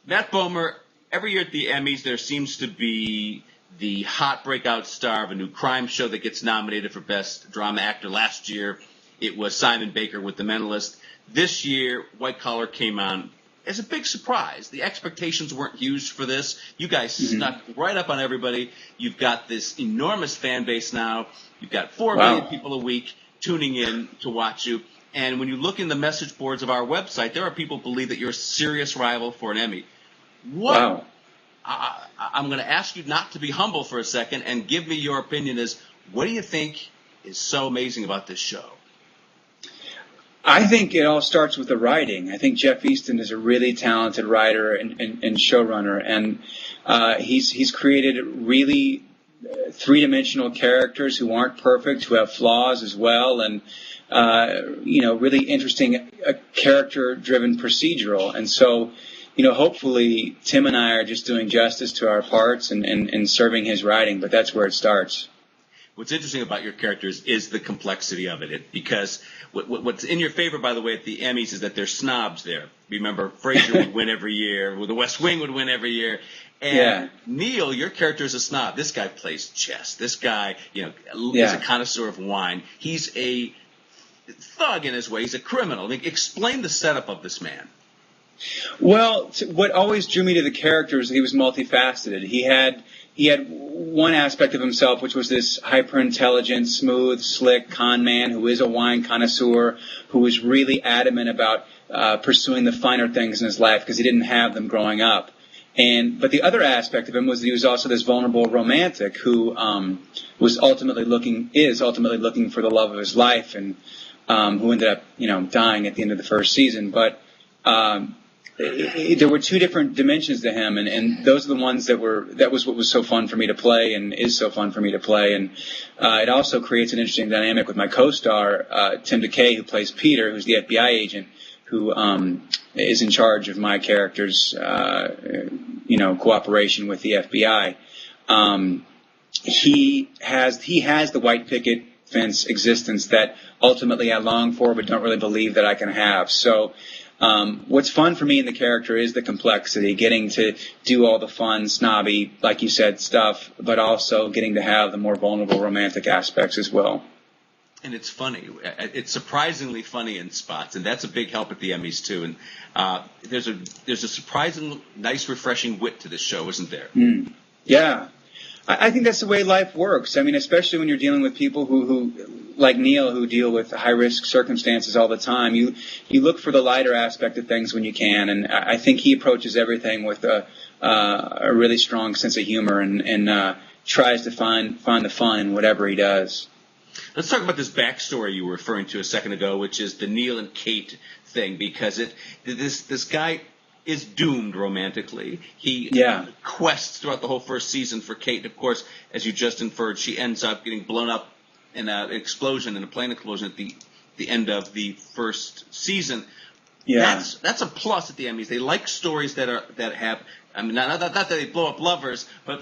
Matt Bomer, every year at the Emmys, there seems to be the hot breakout star of a new crime show that gets nominated for Best Drama Actor. Last year, it was Simon Baker with The Mentalist. This year, White Collar came on as a big surprise. The expectations weren't huge for this. You guys snuck right up on everybody. You've got this enormous fan base now. You've got 4 million people a week tuning in to watch you. And when you look in the message boards of our website, there are people who believe that you're a serious rival for an Emmy. Wow. I'm going to ask you not to be humble for a second and give me your opinion as what do you think is so amazing about this show? I think it all starts with the writing. I think Jeff Easton is a really talented writer and showrunner, and he's created really three-dimensional characters who aren't perfect, who have flaws as well, and really interesting character-driven procedural. And so, hopefully Tim and I are just doing justice to our parts and serving his writing, but that's where it starts. What's interesting about your characters is the complexity of it, because what's in your favor, by the way, at the Emmys is that there's snobs there. Remember, Frasier would win every year, or The West Wing would win every year. And Neal, your character is a snob. This guy plays chess. This guy, is a connoisseur of wine. He's a thug in his way. He's a criminal. Explain the setup of this man. Well, what always drew me to the character is he was multifaceted. He had one aspect of himself, which was this hyper-intelligent, smooth, slick con man who is a wine connoisseur, who was really adamant about pursuing the finer things in his life because he didn't have them growing up. But the other aspect of him was that he was also this vulnerable romantic who is ultimately looking for the love of his life, and who ended up dying at the end of the first season. But there were two different dimensions to him, and those are the ones that was what was so fun for me to play and is so fun for me to play. And it also creates an interesting dynamic with my co-star, Tim DeKay, who plays Peter, who's the FBI agent, who is in charge of my character's cooperation with the FBI. He has the white picket fence existence that ultimately I long for but don't really believe that I can have. So what's fun for me in the character is the complexity, getting to do all the fun, snobby, like you said, stuff, but also getting to have the more vulnerable romantic aspects as well. And it's funny. It's surprisingly funny in spots, and that's a big help at the Emmys too. And there's a surprisingly nice, refreshing wit to this show, isn't there? Yeah. I think that's the way life works. I mean, especially when you're dealing with people who like Neal, who deal with high-risk circumstances all the time. You look for the lighter aspect of things when you can, and I think he approaches everything with a really strong sense of humor and tries to find the fun in whatever he does. Let's talk about this backstory you were referring to a second ago, which is the Neal and Kate thing, because this guy is doomed romantically. He quests throughout the whole first season for Kate. Of course, as you just inferred, she ends up getting blown up in an explosion, in a plane explosion at the end of the first season. Yeah. That's a plus at the Emmys. They like stories that have, I mean, not that they blow up lovers, but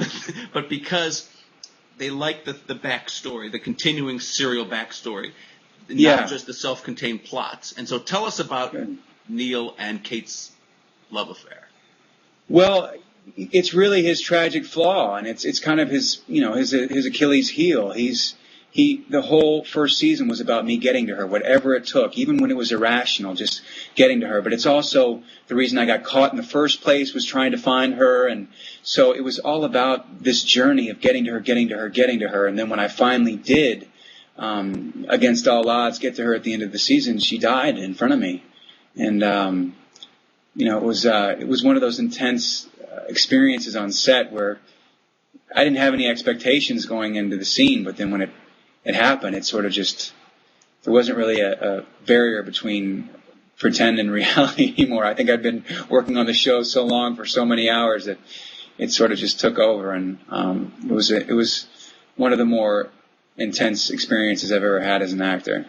because they like the backstory, the continuing serial backstory, not just the self-contained plots. And so tell us about Neal and Kate's love affair. Well, it's really his tragic flaw, and it's kind of his Achilles heel. The whole first season was about me getting to her, whatever it took, even when it was irrational, just getting to her. But it's also the reason I got caught in the first place, was trying to find her. And so it was all about this journey of getting to her. And then when I finally did, against all odds, get to her at the end of the season, she died in front of me. And, it was one of those intense experiences on set where I didn't have any expectations going into the scene, but then when it happened, it sort of just, there wasn't really a barrier between pretend and reality anymore. I think I'd been working on the show so long, for so many hours, that it sort of just took over, and it was one of the more intense experiences I've ever had as an actor.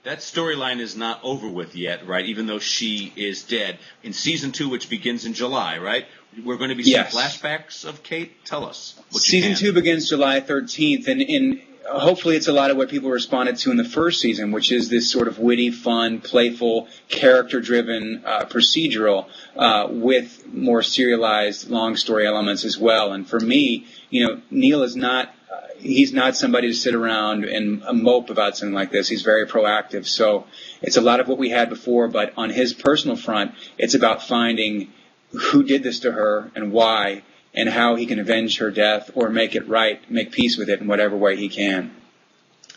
That storyline is not over with yet, right? Even though she is dead. In season 2, which begins in July, right? We're going to be seeing flashbacks of Kate. Tell us what Season 2 begins July 13th, and hopefully it's a lot of what people responded to in the first season, which is this sort of witty, fun, playful, character-driven procedural with more serialized long story elements as well. And for me, Neal is not. He's not somebody to sit around and mope about something like this. He's very proactive. So it's a lot of what we had before, but on his personal front, it's about finding who did this to her and why, and how he can avenge her death or make it right, make peace with it in whatever way he can.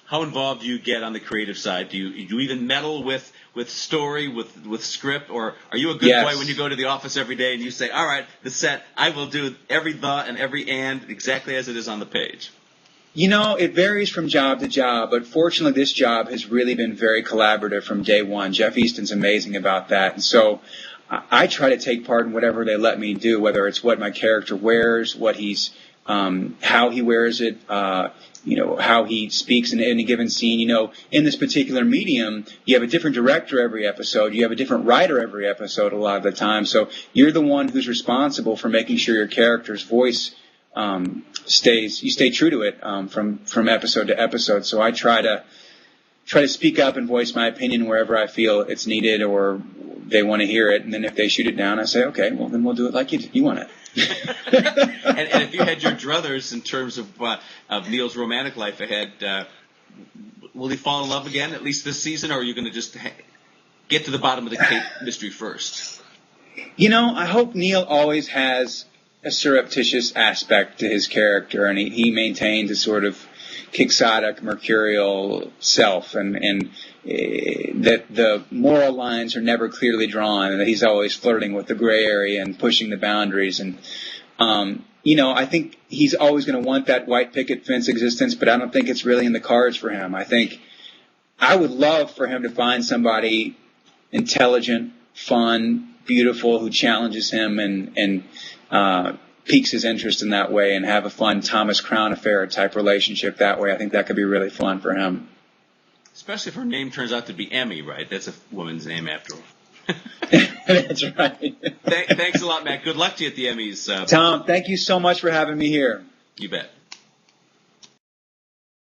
How involved do you get on the creative side? Do you even meddle with story, with script, or are you a good boy when you go to the office every day and you say, all right, the set, I will do every the and every and exactly as it is on the page? It varies from job to job, but fortunately this job has really been very collaborative from day one. Jeff Easton's amazing about that. And so I try to take part in whatever they let me do, whether it's what my character wears, what he's, how he wears it, how he speaks in any given scene. In this particular medium, you have a different director every episode. You have a different writer every episode a lot of the time. So you're the one who's responsible for making sure your character's voice you stay true to it from episode to episode. So I try to speak up and voice my opinion wherever I feel it's needed or they want to hear it. And then if they shoot it down, I say, okay, well then we'll do it like you want it. and if you had your druthers in terms of Neal's romantic life ahead, will he fall in love again at least this season, or are you going to just get to the bottom of the Kate mystery first? I hope Neal always has a surreptitious aspect to his character, and he maintains a sort of quixotic, mercurial self, and that the moral lines are never clearly drawn, and that he's always flirting with the gray area and pushing the boundaries. And I think he's always going to want that white picket fence existence, but I don't think it's really in the cards for him. I think I would love for him to find somebody intelligent, fun, beautiful, who challenges him and piques his interest in that way, and have a fun Thomas Crown Affair type relationship that way. I think that could be really fun for him. Especially if her name turns out to be Emmy, right? That's a woman's name after all. That's right. Thanks a lot, Matt. Good luck to you at the Emmys. Tom, thank you so much for having me here. You bet.